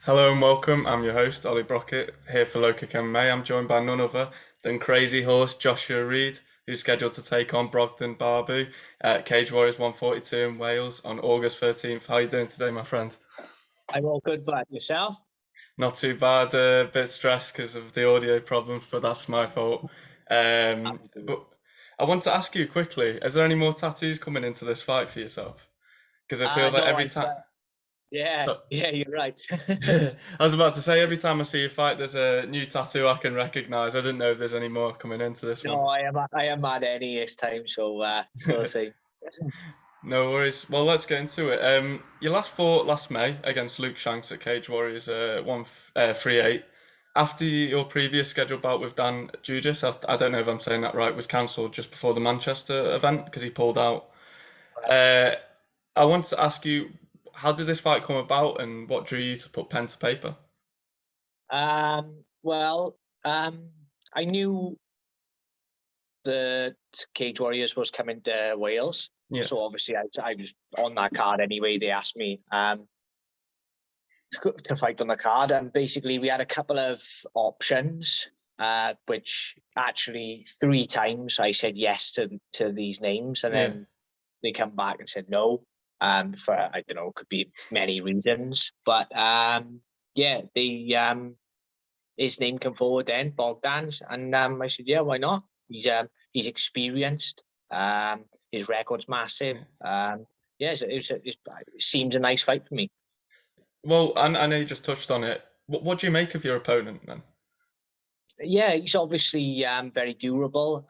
Hello and welcome. I'm your host, Ollie Brockett, here for LowKickMMA. I'm joined by none other than Crazy Horse Joshua Reed, who's scheduled to take on Bogdan Barbu at Cage Warriors 142 in Wales on August 13th. How are you doing today, my friend? I'm all good, but yourself? Not too bad, a bit stressed because of the audio problems, but that's my fault. But I want to ask you quickly, is there any more tattoos coming into this fight for yourself? Because it feels like No, every time... yeah, you're right. I was about to say, every time I see a fight, there's a new tattoo I can recognize. I didn't know if there's any more coming into this one. No, I am mad any this time, so still the same. No worries. Well, let's get into it. Your last fought last May against Luke Shanks at Cage Warriors 138. After your previous scheduled bout with Dan Judis, I don't know if I'm saying that right, was cancelled just before the Manchester event because he pulled out. Uh, I want to ask you, how did this fight come about and what drew you to put pen to paper? Well, I knew the Cage Warriors was coming to Wales, Yeah. so obviously I was on that card anyway. They asked me to fight on the card, and basically we had a couple of options, which actually 3 times I said yes to these names, and Yeah. then they come back and said no. For I don't know, could be many reasons, but yeah, his name came forward then, Bogdan's, and I said, yeah, why not? He's experienced. His record's massive. Yeah, it seems a nice fight for me. Well, I know you just touched on it. What do you make of your opponent then? Yeah, he's obviously very durable.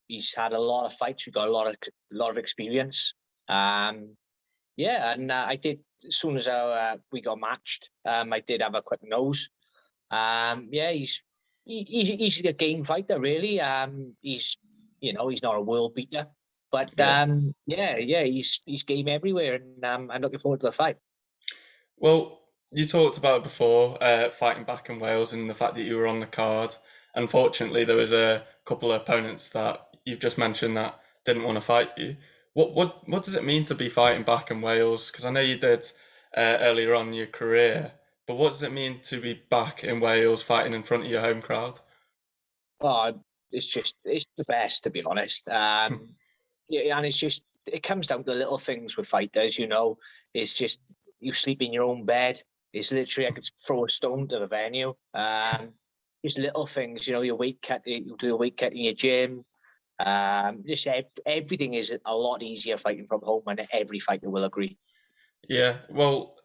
He's had a lot of fights. He's got a lot of experience. Yeah, and I did, as soon as we got matched, I did have a quick nose. Yeah, he's a game fighter, really. He's not a world beater, but Yeah. yeah, he's game everywhere, and I'm looking forward to the fight. Well, you talked about it before, fighting back in Wales and the fact that you were on the card. Unfortunately, there was a couple of opponents that you've just mentioned that didn't want to fight you. What does it mean to be fighting back in Wales? Because I know you did earlier on in your career, but what does it mean to be back in Wales fighting in front of your home crowd? Oh, it's the best, to be honest. Yeah, and it comes down to the little things with fighters. It's just you sleep in your own bed. It's literally I could throw a stone to the venue. Just little things. Your weight cut. You do a weight cut in your gym. Just everything is a lot easier fighting from home, and every fighter will agree. Yeah, well,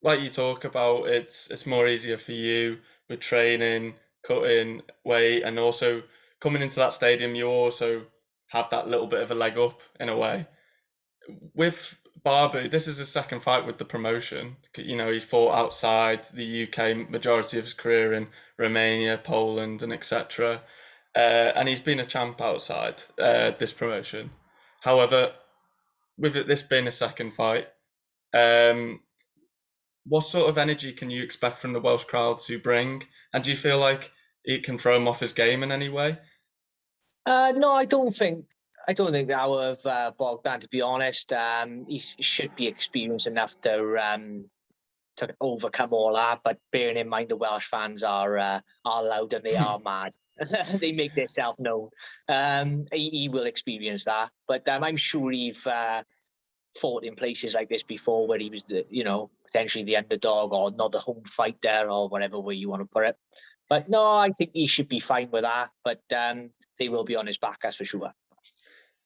like you talk about, it's more easier for you with training, cutting weight, and also coming into that stadium. You also have that little bit of a leg up in a way. With Barbu, this is his second fight with the promotion. You know, he fought outside the UK majority of his career in Romania, Poland, and etc. And he's been a champ outside this promotion. However, with this being a second fight, um, what sort of energy can you expect from the Welsh crowd to bring? And do you feel like it can throw him off his game in any way? No, I don't think. I don't think that of Bogdan. To be honest, he should be experienced enough to overcome all that. But bearing in mind the Welsh fans are loud and they are mad. They make themselves known. He will experience that. But I'm sure he's fought in places like this before where he was potentially the underdog or not the home fighter or whatever way you want to put it. But no, I think he should be fine with that. But they will be on his back, that's for sure.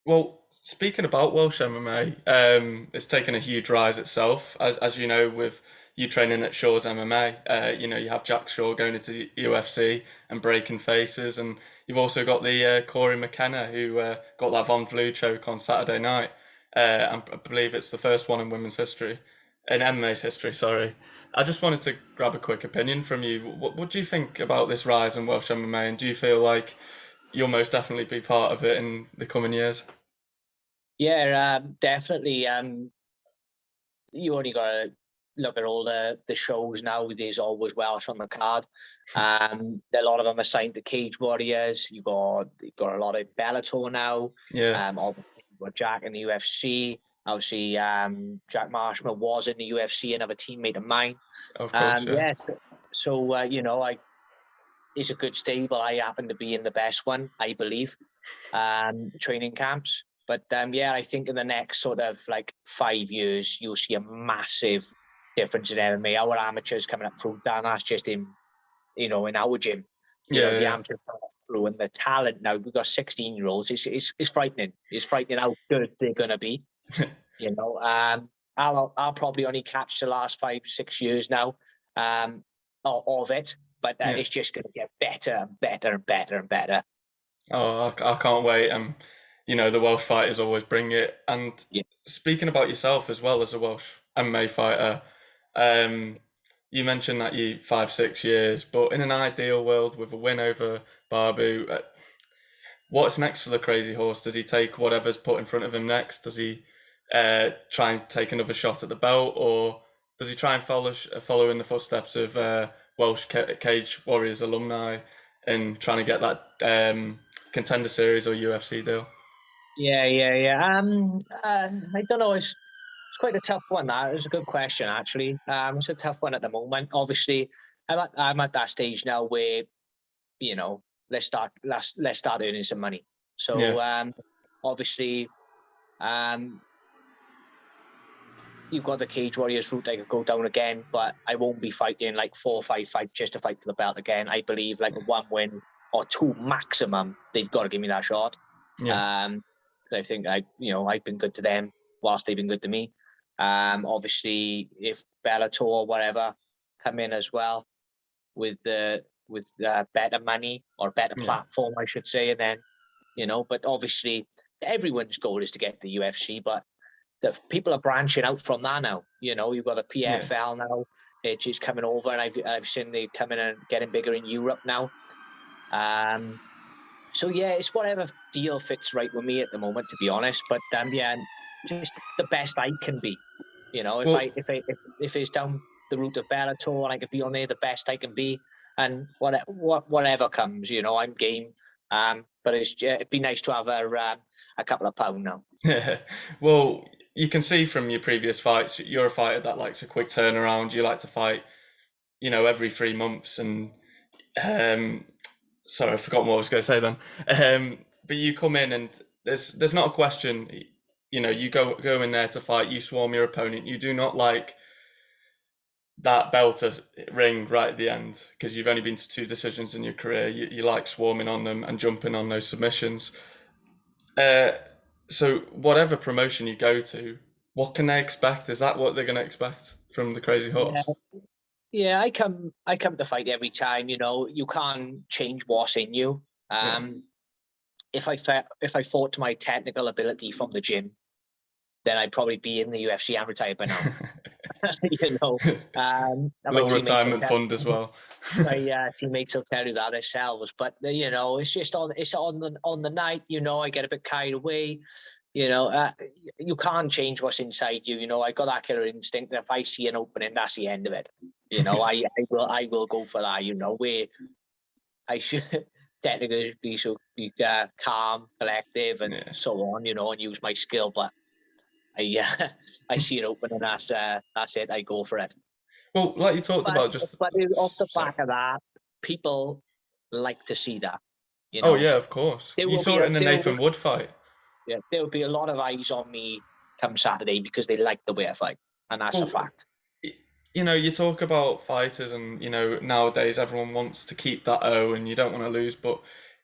Well, speaking about Welsh MMA, it's taken a huge rise itself. As you know, with you training at Shaw's MMA, you have Jack Shaw going into the UFC and breaking faces, and you've also got the Corey McKenna who got that Von Flue choke on Saturday night. And I believe it's the first one in women's history, in MMA's history. Sorry. I just wanted to grab a quick opinion from you. What do you think about this rise in Welsh MMA, and do you feel like you'll most definitely be part of it in the coming years? Yeah, definitely. You only got to look at all the shows now. There's always Welsh on the card. A lot of them are signed to Cage Warriors. You've got a lot of Bellator now. Yeah. Obviously you've got Jack in the UFC. Obviously, Jack Marshall was in the UFC, another teammate of mine. Of course, yeah. Yes, so it's a good stable. I happen to be in the best one, I believe, training camps. But I think in the next sort of like 5 years, you'll see a massive difference in MMA. Our amateurs coming up through, Dan, that's just in our gym. Yeah, The yeah. amateurs coming up through and the talent now. We've got 16-year-olds. It's frightening. It's frightening how good they're gonna be. I'll probably only catch the last 5-6 years now of it, but Yeah. it's just going to get better and better and better and better. Oh, I can't wait. The Welsh fighters always bring it. And Yeah. speaking about yourself as well as a Welsh MMA fighter, you mentioned that you 5-6 years, but in an ideal world with a win over Barbu, what's next for the Crazy Horse? Does he take whatever's put in front of him next? Does he try and take another shot at the belt, or does he try and follow in the footsteps of Welsh Cage Warriors alumni and trying to get that Contender Series or UFC deal? Yeah. I don't know. It's quite a tough one. That is a good question, actually. It's a tough one at the moment. Obviously, I'm at that stage now where let's start earning some money. So Yeah. obviously, you've got the Cage Warriors route I could go down again, but I won't be fighting like 4 or 5 fights just to fight for the belt again. I believe like one win or 2 maximum, they've got to give me that shot. Yeah. I think I've been good to them whilst they've been good to me. Obviously, if Bellator or whatever come in as well with better money or better Yeah. platform, I should say, and then but obviously everyone's goal is to get to the UFC, but the people are branching out from that now. You've got the PFL now, which is coming over, and I've seen they coming and getting bigger in Europe now. So yeah, it's whatever deal fits right with me at the moment, to be honest. But just the best I can be. If Well, if it's down the route of Bellator and I could be on there, the best I can be, and whatever comes, I'm game. But it'd be nice to have a couple of pound now. yeah. Well, you can see from your previous fights, you're a fighter that likes a quick turnaround. You like to fight, every 3 months. And sorry, I forgot what I was going to say then. But you come in and there's not a question. You go in there to fight. You swarm your opponent. You do not like that bell to ring right at the end because you've only been to 2 decisions in your career. You like swarming on them and jumping on those submissions. So whatever promotion you go to, what can they expect? Is that what they're going to expect from the Crazy Yeah, Horse? yeah. I come to fight every time. You can't change what's in you. Yeah. If I fought to my technical ability from the gym, then I'd probably be in the UFC and retired by now. Little retirement fund as well. My teammates will tell you that themselves. But it's just on the night. I get a bit carried away. You can't change what's inside you. I got that killer instinct that if I see an opening, that's the end of it. I will go for that. Where I should technically be calm, collective, and so on. And use my skill, but I see it open, and that's it. I go for it. Well, like you talked about, just But off the sorry. back of that, people like to see that. Oh yeah, of course. There You will be saw it in the there Nathan will, Wood fight. yeah, there will be a lot of eyes on me come Saturday because they like the way I fight, and that's a Well, fact. you talk about fighters, and nowadays everyone wants to keep that O, and you don't want to lose, but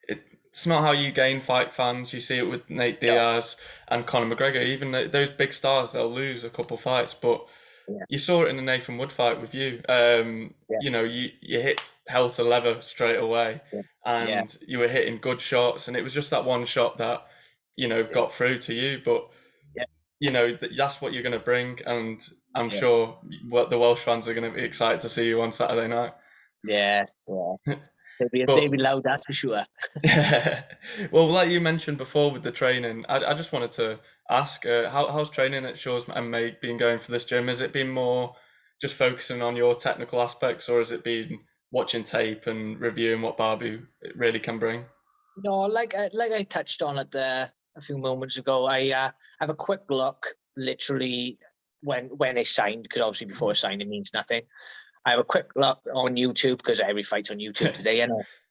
it's not how you gain fight fans. You see it with Nate No. Diaz and Conor McGregor. Even those big stars, they'll lose a couple fights, but Yeah. you saw it in the Nathan Wood fight with you. You hit hell to leather straight away, Yeah. and you were hitting good shots, and it was just that one shot that got through to you. But that's what you're going to bring, and I'm sure what the Welsh fans are going to be excited to see you on Saturday night. Yeah. They'll be loud, that's for sure. Yeah. Well, like you mentioned before with the training, I just wanted to ask, how's training at Shaw's MMA been going for this gym? Has it been more just focusing on your technical aspects, or has it been watching tape and reviewing what Barbu really can bring? No, like I touched on it a few moments ago. I have a quick look literally when it's signed, because obviously before it's signed it means nothing. I have a quick look on YouTube because every fight's on YouTube today. I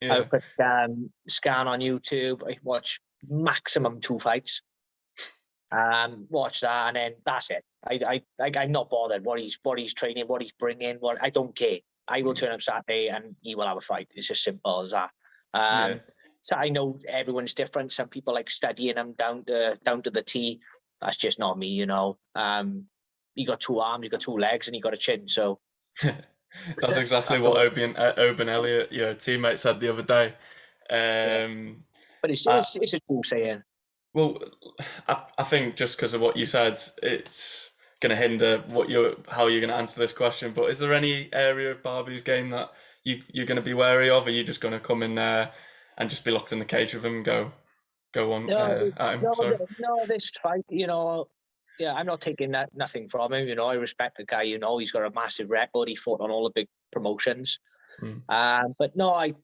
have a quick scan on YouTube. I watch maximum 2 fights. Watch that, and then that's it. I'm not bothered what he's training, what he's bringing. I don't care. I will turn up Saturday and he will have a fight. It's as simple as that. So I know everyone's different. Some people like studying them down to the T. That's just not me, you know. You got 2 arms, you got 2 legs, and you got a chin. So that's exactly what Oban Elliott, your teammate, said the other day. But it's a cool saying. Well, I think just because of what you said, it's going to hinder how you're going to answer this question. But is there any area of Barbu's game that you're going to be wary of? Or are you just going to come in there and just be locked in the cage with him and go on at him? No, this fight, you know, I'm not taking nothing from him. You know, I respect the guy. You know, he's got a massive record. He fought on all the big promotions. But no, I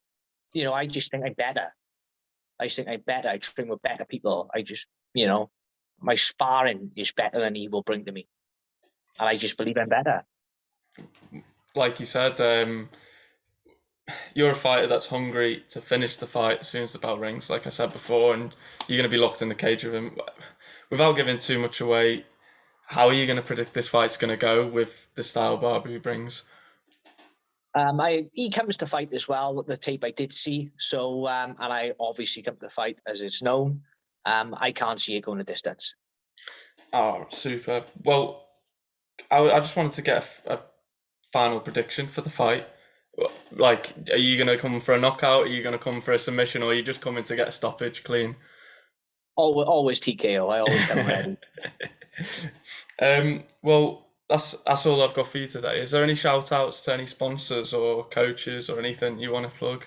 just think I'm better. I train with better people. I just, you know, my sparring is better than he will bring to me. And I just believe I'm better. Like you said, you're a fighter that's hungry to finish the fight as soon as the bell rings, like I said before, and you're going to be locked in the cage with him. Without giving too much away, how are you going to predict this fight's going to go with the style Barbu brings? He comes to fight as well, the tape I did see. So, and I obviously come to fight as it's known. I can't see it going a distance. Oh, super. Well, I just wanted to get a final prediction for the fight. Like, are you going to come for a knockout? Are you going to come for a submission? Or are you just coming to get a stoppage clean? Always TKO. I always come ready. Well, that's all I've got for you today. Is there any shout outs to any sponsors or coaches or anything you want to plug?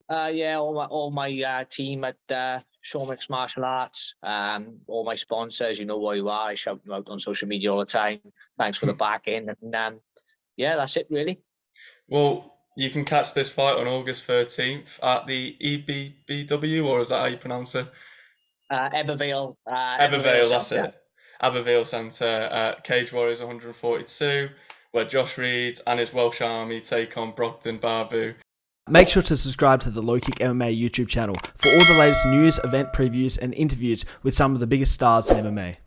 All my team at Shaw Mixed Martial Arts, all my sponsors, you know where you are. I shout them out on social media all the time. Thanks for the backing. And that's it really. Well, you can catch this fight on August 13th at the EBBW, or is that how you pronounce it? Ebervale. Ebervale, that's it. Abervale Centre, Cage Warriors 142, where Josh Reed and his Welsh army take on Bogdan Barbu. Make sure to subscribe to the LowKickMMA YouTube channel for all the latest news, event previews, and interviews with some of the biggest stars in MMA.